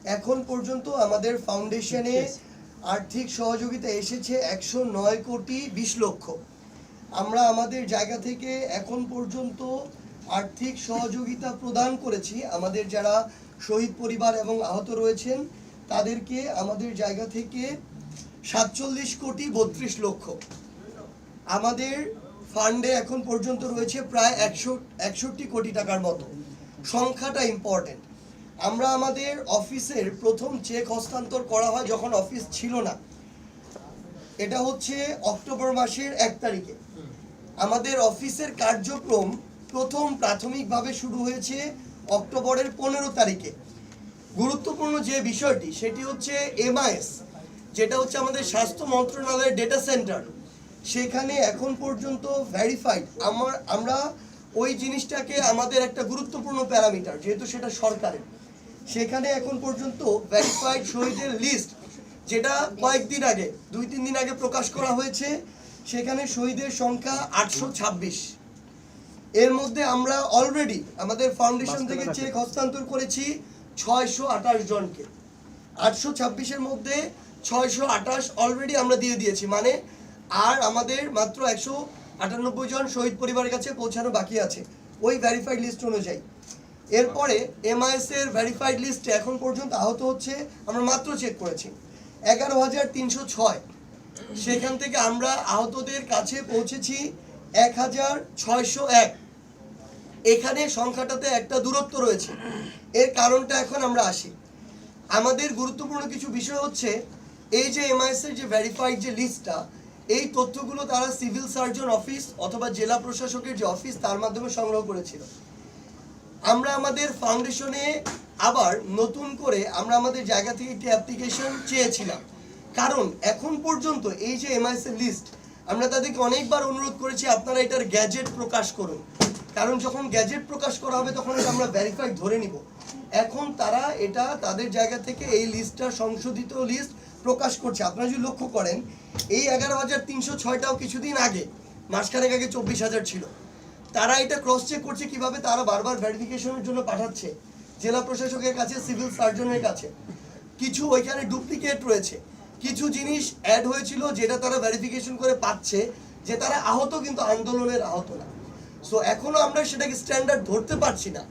এখন পর্যন্ত আমাদের ফাউন্ডেশনে আর্থিক সহযোগিতা এসেছে 109 কোটি 20 লক্ষ। আমরা আমাদের জায়গা থেকে এখন পর্যন্ত আর্থিক সহযোগিতা প্রদান করেছি আমাদের যারা শহীদ পরিবার এবং আহত রয়েছেন তাদেরকে আমাদের জায়গা থেকে 47 কোটি 32 লক্ষ। আমাদের ফান্ডে এখন পর্যন্ত রয়েছে প্রায় 161 কোটি টাকার মতো। সংখ্যাটা ইম্পর্টেন্ট। আমরা আমাদের অফিসের প্রথম চেক হস্তান্তর করা হয় যখন অফিস ছিল না, এটা হচ্ছে অক্টোবর মাসের 1 তারিখে। আমাদের অফিসের কার্যক্রম প্রথম প্রাথমিকভাবে শুরু হয়েছে অক্টোবরের 15 তারিখে। গুরুত্বপূর্ণ যে বিষয়টি সেটি হচ্ছে এমআইএস, যেটা হচ্ছে আমাদের স্বাস্থ্য মন্ত্রণালয়ের ডেটা সেন্টার। সেখানে এখন পর্যন্ত ভেরিফাইড আমরা ওই জিনিসটাকে আমাদের একটা গুরুত্বপূর্ণ প্যারামিটার, যেহেতু সেটা সরকারের, সেখানে এখন পর্যন্ত ভেরিফাইড শহীদের লিস্ট, যেটা কয়েকদিন আগে 2-3 দিন আগে প্রকাশ করা হয়েছে, সেখানে শহীদের সংখ্যা 826। এর মধ্যে আমরা অলরেডি আমাদের ফাউন্ডেশন থেকে চেক হস্তান্তর করেছি 628 জনকে। 826-এর মধ্যে 628 অলরেডি আমরা দিয়ে দিয়েছি, মানে আর আমাদের মাত্র 198 জন শহীদ পরিবারের কাছে পৌঁছানো বাকি আছে ওই ভেরিফাইড লিস্ট অনুযায়ী। এরপরে এমআইএস এর ভেরিফাইড লিস্টে এখন পর্যন্ত আহত হচ্ছে, আমরা মাত্র চেক করেছি 11,306। সেখান থেকে আমরা আহতদের কাছে পৌঁছেছি 1,601। এখানে সংখ্যাটাতে একটা দূরত্ব রয়েছে। এর কারণটা এখন আমরা আসি। আমাদের গুরুত্বপূর্ণ কিছু বিষয় হচ্ছে এই যে এমআইএস এর যে ভেরিফাইড যে লিস্টটা, এই তথ্যগুলো তারা সিভিল সার্জন অফিস অথবা জেলা প্রশাসকের যে অফিস তার মাধ্যমে সংগ্রহ করেছিল। আমরা আমাদের ফাউন্ডেশনে আবার নতুন করে আমরা আমাদের জায়গা থেকে একটি অ্যাপ্লিকেশন চেয়েছিলাম, কারণ এখন পর্যন্ত এই যে এমআইএস এর লিস্ট আমরা তাদেরকে অনেকবার অনুরোধ করেছি আপনারা এটার গ্যাজেট প্রকাশ করুন, কারণ যখন গ্যাজেট প্রকাশ করা হবে তখন এটা আমরা ভেরিফাইড ধরে নিব। এখন তারা এটা তাদের জায়গা থেকে এই লিস্টটা সংশোধিত লিস্ট প্রকাশ করছে। আপনারা যদি লক্ষ্য করেন এই 11,306টাও কিছুদিন আগে, মাসখানেক আগে 24,000 ছিল। তারা এটা ক্রস চেক করছে কিভাবে, তারা বারবার ভেরিফিকেশনের জন্য পাঠাচ্ছে জেলা প্রশাসকের কাছে, সিভিল সার্জনের কাছে। কিছু ওইখানে ডুপ্লিকেট রয়েছে, কিছু জিনিস অ্যাড হয়েছিল যেটা তারা ভেরিফিকেশন করে পাচ্ছে যে তারা আহত কিন্তু আন্দোলনের আহত না। সো এখনো আমরা সেটাকে স্ট্যান্ডার্ড ধরতে পারছি না।